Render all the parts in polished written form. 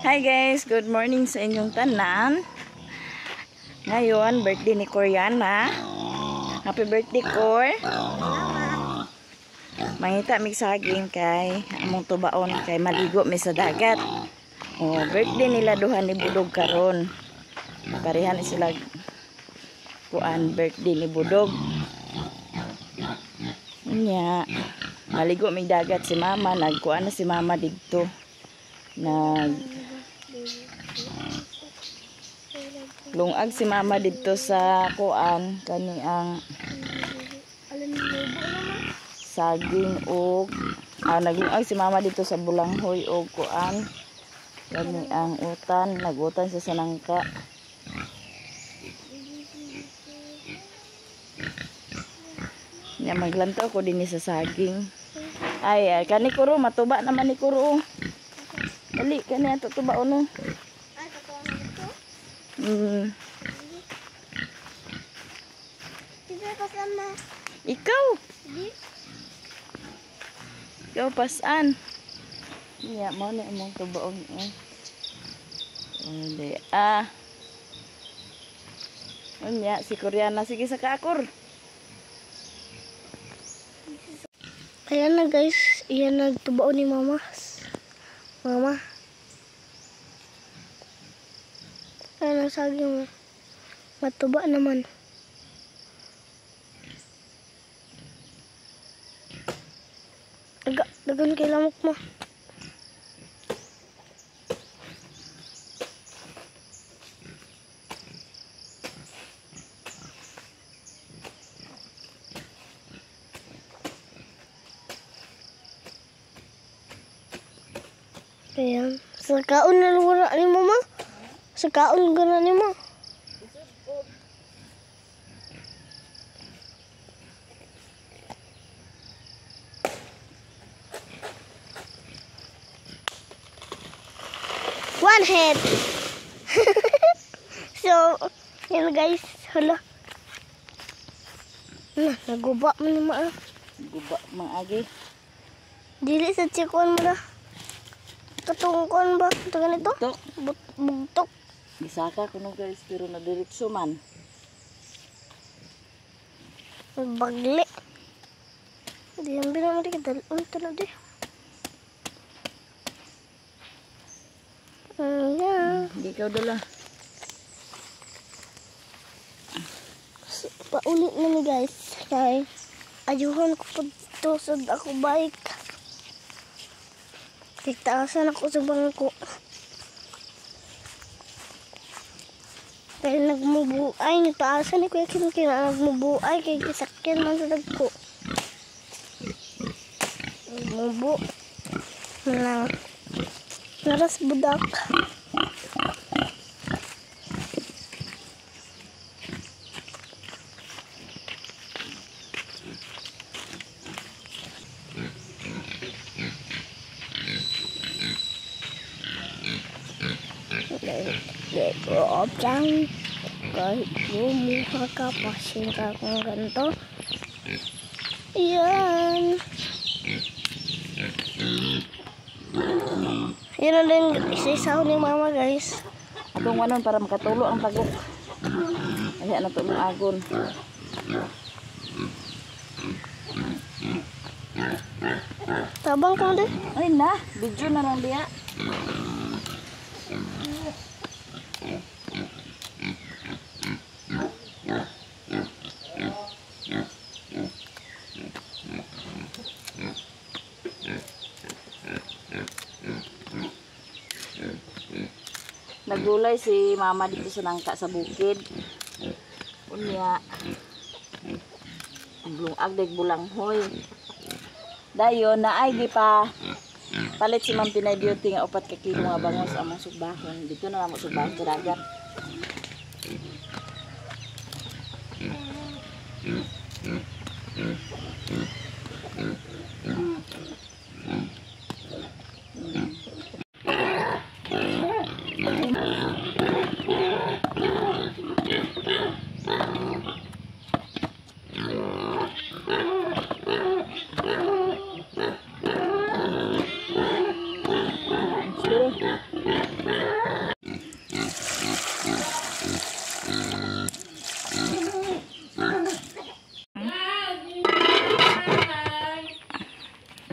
Hi guys, good morning sa inyong tanan. Ngayon, birthday ni Coriana. Happy birthday, Cor. Mangita mig saging kay among tubaon kay maligo mi sa dagat. Oh, birthday nila duha ni Budog karon. Parehan sila kuan birthday ni Budog. Nya, maligo mig dagat si mama, nagkuan na si mama didto. Lungag si mama dito sa kuan kani ang saging og naglungag si mama dito sa bulanghoy og kuan kani ang utan, nagutan sa sanangka. Nya maglantaw ko dinhi sa saging. Ay kani kuro matuba naman ni kuro. Dali kani ato tubaon no. Ay totoo na dito. Sige kasama. Ikaw. Di. Ikaw pasan. Iya mo na imong tubaon eh. Hindi Unya si Coriana sige sa kaakor. Ayan na guys, iyan nagtubaon ni mama. Mama. Ayan ang saging mo. Matuba naman. Dagan kay lamok mo. Ayan. Sa kaon na wala ni mama. Sa kaon gana ni mama. One head. So, yan guys. Hala. Naguba mo ni mama. Guba maagi. Dili sa chikon mo na. Katungkon ba? Ito ganito? Bugtok. Bugtok. Gisaka ko nung guys pero na diretso man. Bagli. Hindi yung binang mali ka. Ito na di. Ayan. Hindi ikaw dala. Paulit na ni guys. Kaya ayuhan ko po ito sa ako bike. Taasan ako sa bangko. Kaya nagmubuay. Taasan ni Kuya Kim kaya nagmubuay. Kaya kisakyan man sa dagko. Nagmubu. Naras budak. Deko opjang kahit bumuha ka pasin ka kung ganito. Yan. Yan na din isa-isaw ni mama guys. Atong wanon para makatulo ang pagok. Ayan na tulong agon. Tabang ka din. Ay na, video na lang diya. Nagulay si mama dito sa nangka sa bukid. Unya. Blungag deg bulanghoy. Dayon naay gi pa palit si Ma'am Pinay Beauty nga 4 ka kilo nga bangos among sugbahon. Dito na lang mo sugbahon sa dagat.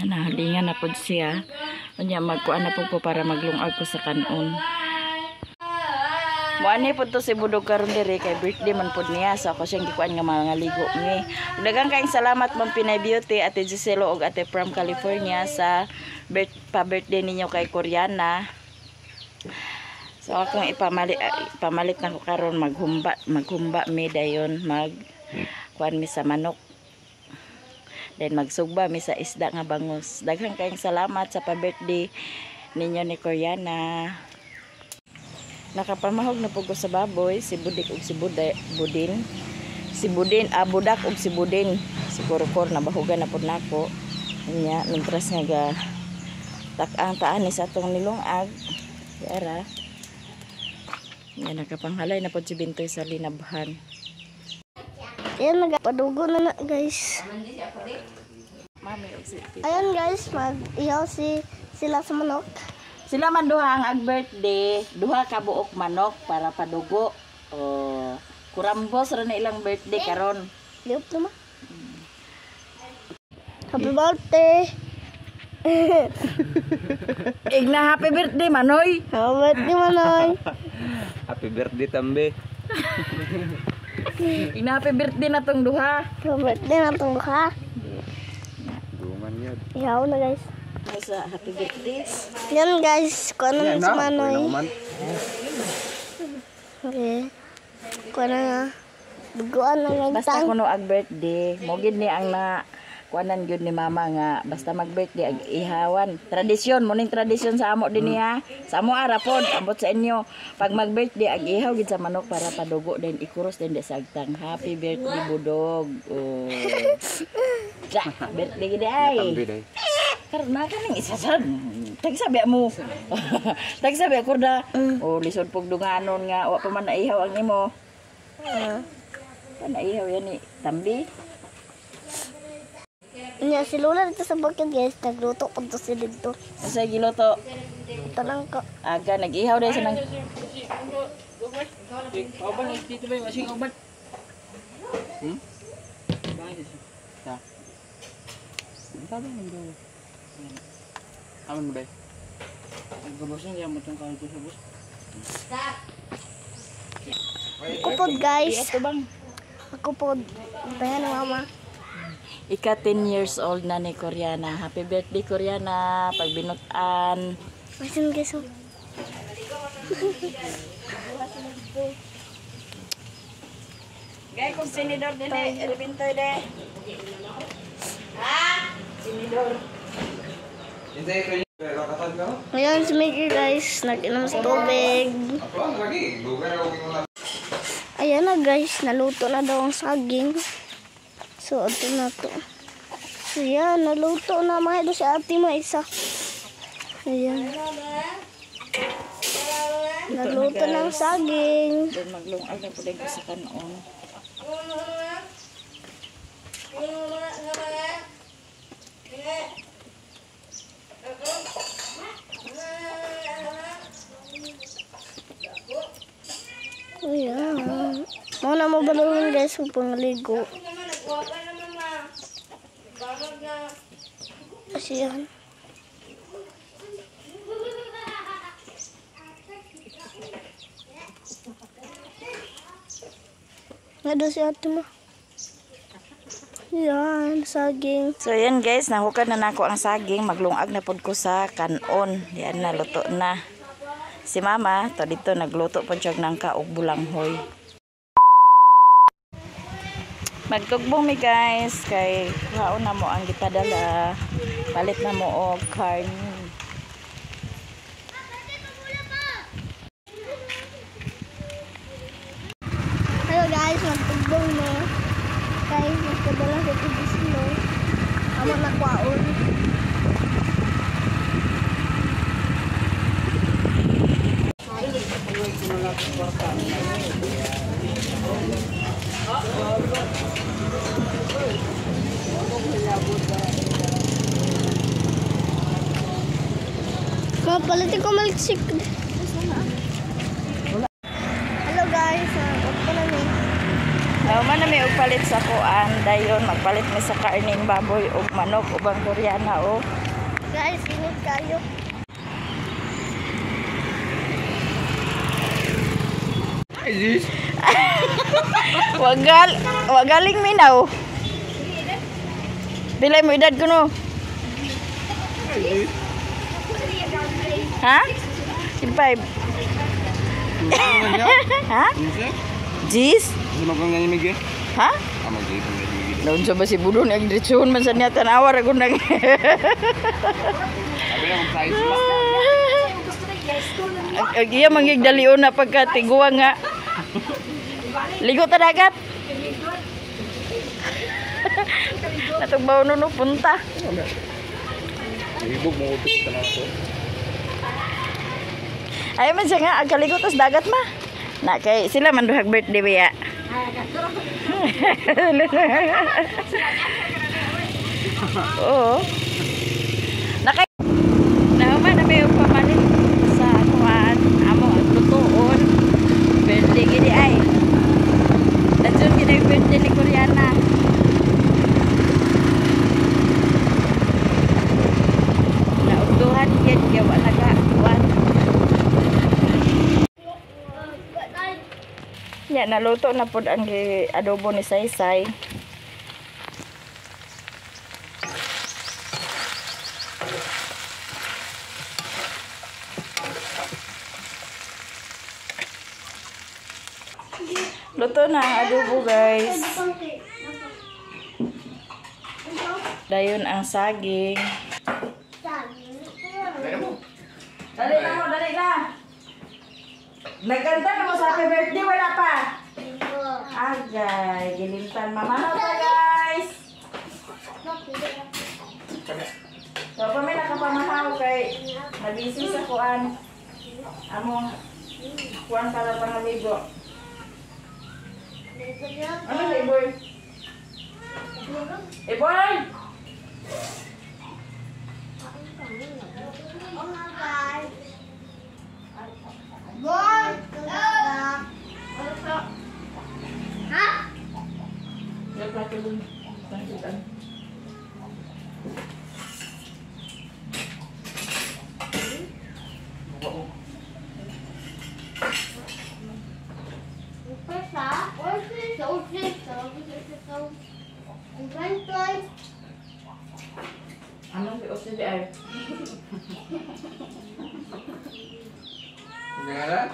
Nahalingan na po siya. Kanya magkuan na po para maglungag ko sa kanon. Muani po to si Budog karon diri kay birthday man po niya. So ako siyang gikuan nga mga ligo ni. Daghang kayong salamat Ma'am Pinay Beauty, Ate Giselo ug Ate from California sa pa-birthday ninyo kay Koreana. So akong ipamalit na ko karon maghumba mi dayon kuan mi sa manok. Then magsugba mi sa isda nga bangus. Daghang kayong salamat sa pa-birthday ninyo ni Koreana. Nakapamahog na po ko sa baboy, si Budik ug si Budin. Si Budin, Budak ug si Budin. Si Kurukor na bahugan na po nako. Nya, mintras nga ga tak-ang taan ni sa atong nilungag. Yara. Nya nakapanghalay na po si Bintoy sa linabhan. Ayan, nagapadugo na guys. Mami, Ayan guys, mag-ihaw sila sa manok. sila man duha ang ag-birthday, duha ka buok manok para padugo. Kurambos ra na ilang birthday karon. Liop naman. Happy birthday! Igna happy birthday Manoy. Happy birthday, Manoy! Happy birthday tambe. Igna happy birthday na tong duha. Happy birthday na itong ha. Dungan yun. Ihaw na guys. Sa happy birthday. Yan guys, kuha na si Manoy. Man. Okay. Kuha na nga. Duguan na Basta nagtang. kuno ag birthday, mo gid ni ang na kuanan gyud ni mama nga basta mag birthday ag ihawan. Tradisyon, muning tradisyon sa amo din niya. Sa amo ara pod, ambot sa inyo. Pag mag birthday ag ihaw gid sa manok para padugo din ikuros din sa agtang. Happy birthday Budog. Oh. Ja, birthday gid ay. Tambe day. Karena kan yang isasan. Tagsabi mo. Tagsabi ako da. O lisod pog dunganon nga wa pa man naihaw ang imo. Pa naihaw yan ni Tambi. Nya si Lola dito sa bukid guys, nagluto ko to si dito. Sa giloto Ito lang ko. aga nag-ihaw dahil sa nang Aman mo day. Kupod guys. ito bang Kupod. Bayan ng mama. ika 10 years old na ni Koreana. Happy birthday Koreana. Pagbinutan. Masin guys. Oh. Gay kung sinidor din eh. Ribintoy de. Ha? Sinidor. Ngayon si Mickey guys, nag-inom sa tubig. Ayan na guys, naluto na daw ang saging. So, ito na to. So, yan, naluto na mga ito si ate mo isa. Ayan. Naluto na ang saging. Then maglungag na po din ko sa kanon. Ayan. Muna mo balawin guys kung pangaligo. Kasi yan. Nado si ate mo. Yan, saging. So yan guys, nahukad na nako ang saging, maglungag na pod ko sa kanon. Yan na luto na. Si mama to dito nagluto pod siya ng kaog bulanghoy. Magtugbong mi guys kay kaon na mo ang gipadala. Palit na mo og corn. Hello guys, magtugbong mo. Guys, magpadala sa Tigisilo. Amo na kwaon. Palitin ko maliksik. Hello guys, ako na ni. Man na may palit sa kuan dayon magpalit mi sa karning baboy ug manok ubang Koreana o. Guys, init kayo. Ay, sis. Wagaling minaw. Bilay mo edad ko no? Ha? 5. Ha? Jis? Ano kang ganyan, Miguel? Ha? Mag-gay pa Miguel. Daun sa basi budon ang diretsyon man sa niya tanawar ako nang. Sabi na, mag-size pa. Iya manggigdalion na pagkatiguwa nga. Ligo ta dagat. Natugbaw no punta. Ibog mo utos ka na ito. Ay man siya nga agkaligo tas dagat ma. Na kay sila man duhag birthday biya. Oo. Nakay naman na may pamalit sa kuan amo ang lutuon. Birthday gidi ay. Dadyon gid ang birthday ni Koreana. Nautuhan gid kay wala ka kuan. Ya, naluto na pod ang adobo ni Saysay. Luto na ang adobo, guys. Dayon ang saging. Dali na mo, dali na. Nagkanta na mo sa happy birthday, wala pa. Agay, gilimtan mamanaw pa, guys. So, kami nakapamahaw kay nabisi sa kuan. Amo, kuan para pangaligo. Ano na, Iboy? Iboy! Anong di OCBI? Ganyan?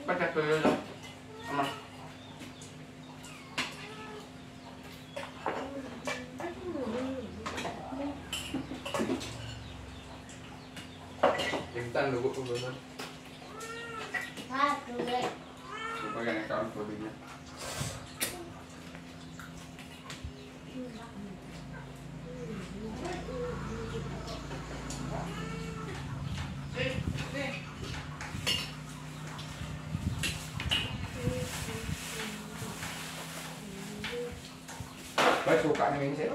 Ba't ka tuloy lang? Ama. Tingtan, lugo ko ba? Supaya account ko din niya. Baik suka nih Vincent.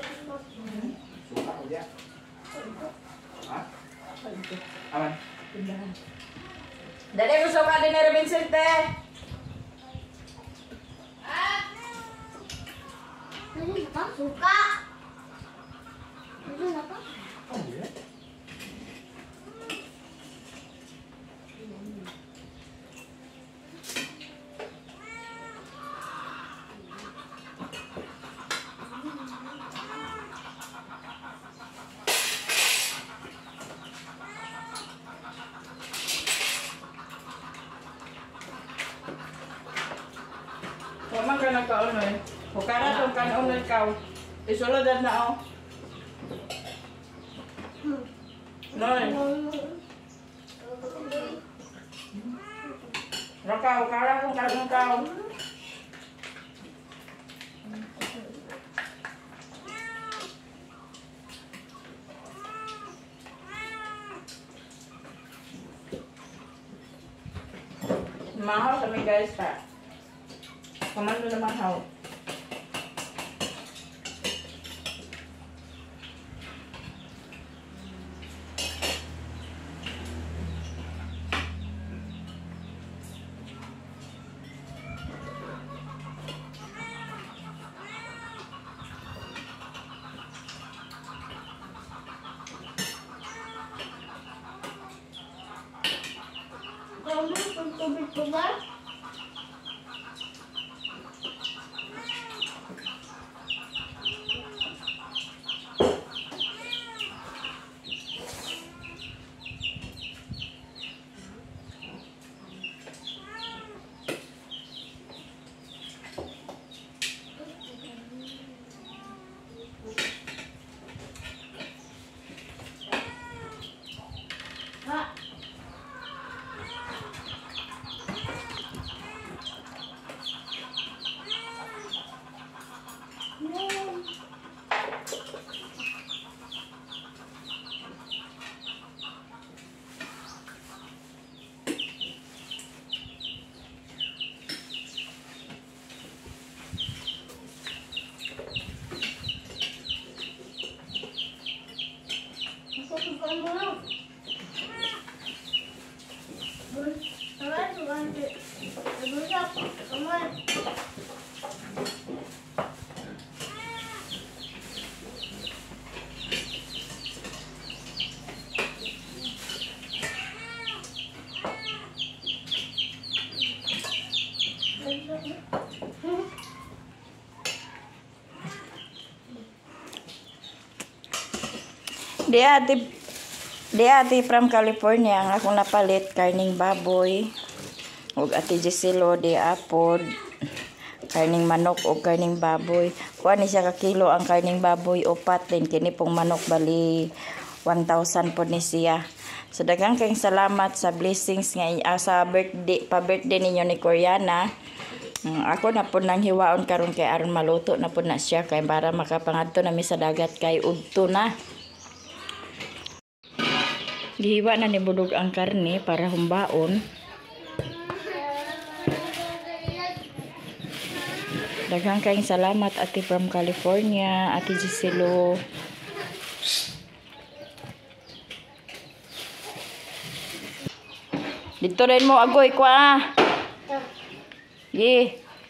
Suka aja. Hah? Aman. Dali mo suka din na Vincent eh. Suka. Itu apa? Waman ka nagka-unol. Hukara kung kan-unol ka. Isulod na o. Noy. Raka, hukara kung kan-unol ka. Mahal kami guys pa. Kamando naman how. tubig ko ba? Di ate from California ang akong napalit karning baboy ug ate Giselo di apod karning manok o karning baboy. Kuha ni siya ka kilo ang karning baboy upat din kini pong manok bali 1,000 po ni siya. So daghang kayong salamat sa blessings nga sa birthday ninyo ni Koreana. Ako na po nang hiwaon karon kay aron maluto na po na siya kay para makapangadto na mi sa dagat kay udto na. Gihiwa na ni Budog ang karne para humbaon. Daghang kayong salamat ate from California, ate Giselo. Dito rin mo agoy ko ah.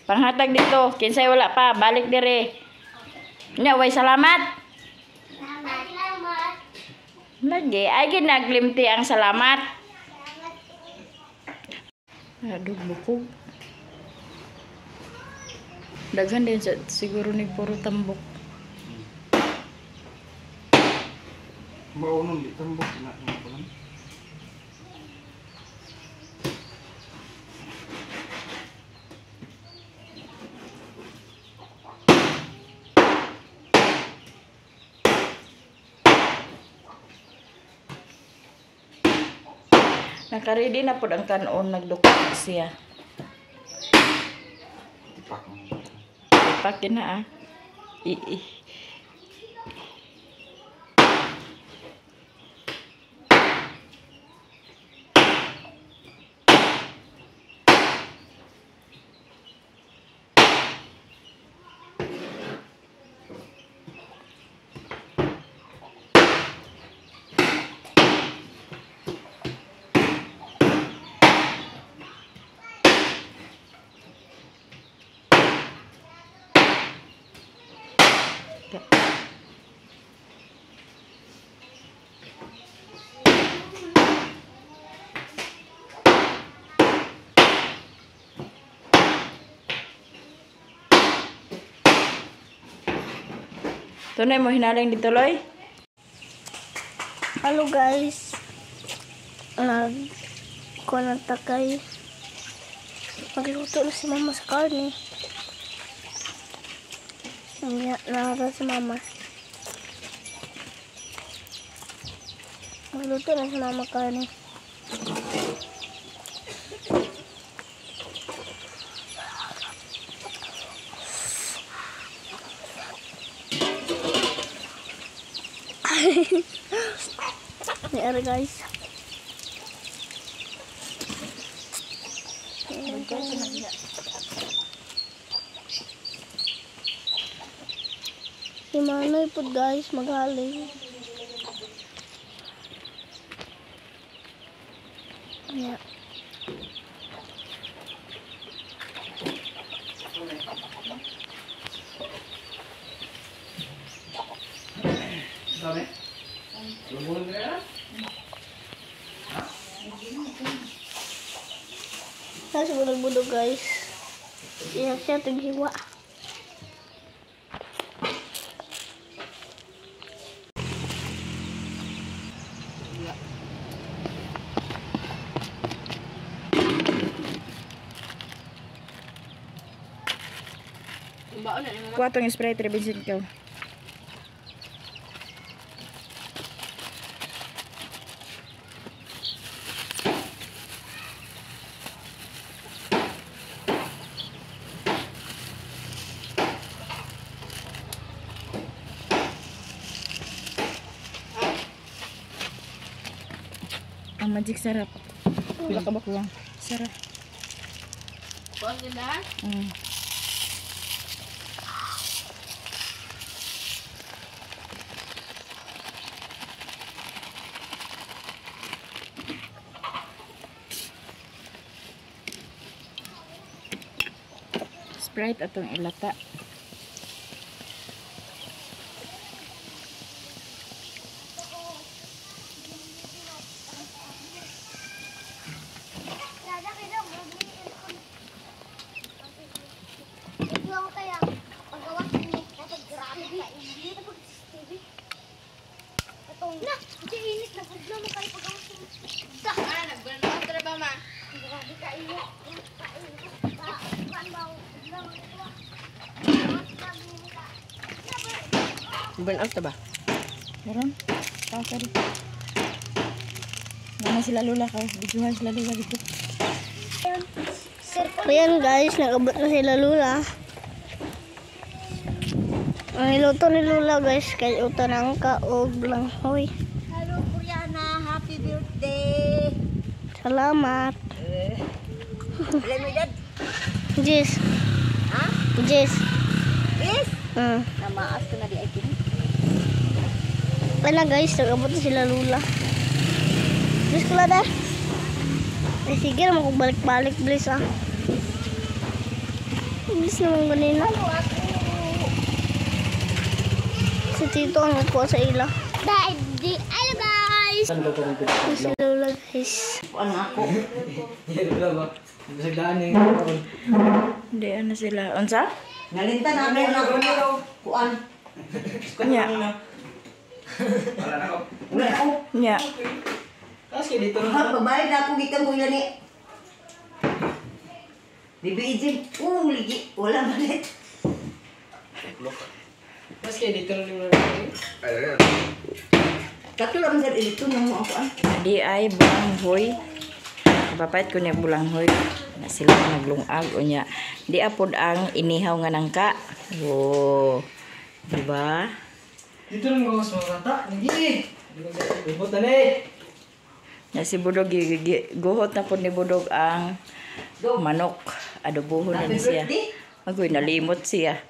Panghatag dito. Kinsay wala pa, balik dire. Nya way salamat. Lagi, ay ginaglimti ang salamat. Aduh, bukog. Daghan din siguro ni puro tambok. Maunong di tambok na lang. Nakaready na po ang kanon, nagdukot siya. Ipak na ah. Tunay mo hinaling dito, Loy? Hello guys. Ko na takay. Magluto na si mama sa karne. Nara si mama. Magluto na si mama karne. There guys. Si Manoy po guys maghaling. Yeah. Dami? Lumuhon na yan? Ha? guys, budog guys. Siya tighiwa. Kuha tong Sprite Rebinsin ko. Ang magic sarap. Pila ka ba kuwang? Sarap. Kuwang ganda? Sprite atong ilata. Burn out na ba? Meron? Tao ka rin. Mana sila lula ka. Bijuhan sila lula dito. Ayan guys, nag-abot na sila Lula. Ang niluto ni Lula guys, kay utanangka o langhoy. Hello, Kuriana. Happy birthday. Salamat. Ilan mo dad? Jess. Ha? Jess. Yes? Namaas ko na di ay kini. Ayan na guys, nag-abot na sila Lula. Bilis ko lada. Eh sige naman kung balik-balik bilis ah. Bilis naman ganina. Si Tito ang nagkuha sa ila. Daddy, hello guys! Si Lula guys. Ano ako? Hindi, ano sila. Unsa? Nalinta na ako na kuan. Nya. Wala ako. Nya. Babayad na ako gikan ko yan eh. Bibi Ijin. Ligi. Wala malit. Mas kayak dito na yung Katulad sa ito na mo ako. Di ay bulanghoy. Papayat ko niya bulanghoy. Na sila naglungag o niya. Di apod ang inihaw nga nangka. Oh. Diba? dito lang ko mas mata. Lagi. Ibot na eh. Na si Budog, guhot na po ni Budog ang manok. Adobohon na siya. Agoy, nalimot siya.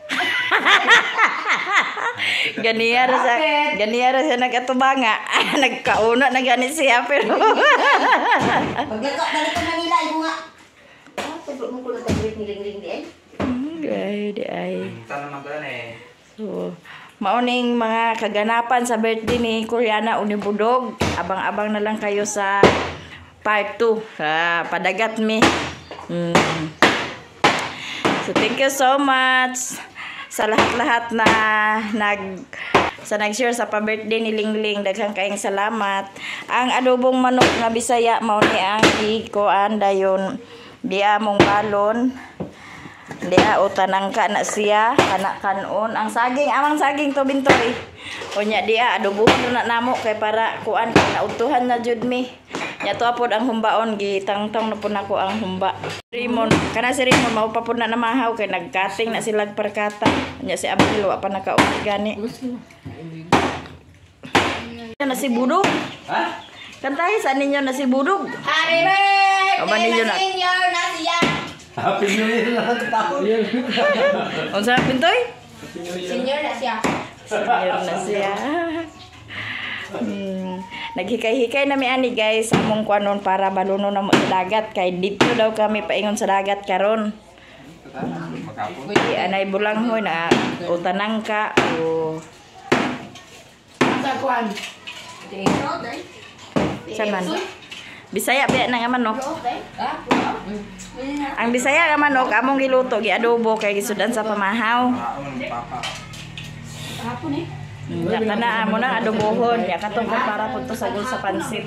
ganiyara siya nagkatubanga. Nagkauna na gani siya, pero... Paglaka na ito nila, imo nga. Sabi mo ko lang tabirit niling-ling di ay. Di ay. Tanah makan eh. So, mauning mga kaganapan sa birthday ni Kuriana o ni Budog. Abang-abang na lang kayo sa part 2. Padagat mi. So, thank you so much sa lahat-lahat na nag-share sa pa-birthday ni Lingling. Daghang kayong salamat. Ang adobong manok nga Bisaya mao ni ang ikuan dayon dia mong balon. Dia utanangka na siya kana kanon ang saging amang saging to bintoy. Unya dia adobohon na namo kay para kuan nautuhan na jud mi. Nya to apod ang humbaon gitangtong na pud nako ang humba. Rimon kana si Rimon mao pa pud na namahaw kay nagkating na sila perkata. Nya si Abdul wa pa nakauli gani. Na si Budog. Ha? Kantahi sa ninyo na si Budog. Happy birthday! O ba ninyo na? Senior na siya! Happy New Year na taon. Unsa pintoy? Senior na siya. Senior na siya. Naghikay-hikay na mi ani guys among kuanon para baluno na mo sa dagat kay dito daw kami paingon sa dagat karon. Di anay bulanghoy na utanangka o Sa kuan. saman. Bisaya ba nga manok? Ang Bisaya nga manok among giluto giadobo kay gisudan sa pamahaw. Ya kana amo na adobohon ya katong para punto sa gul sa pansit.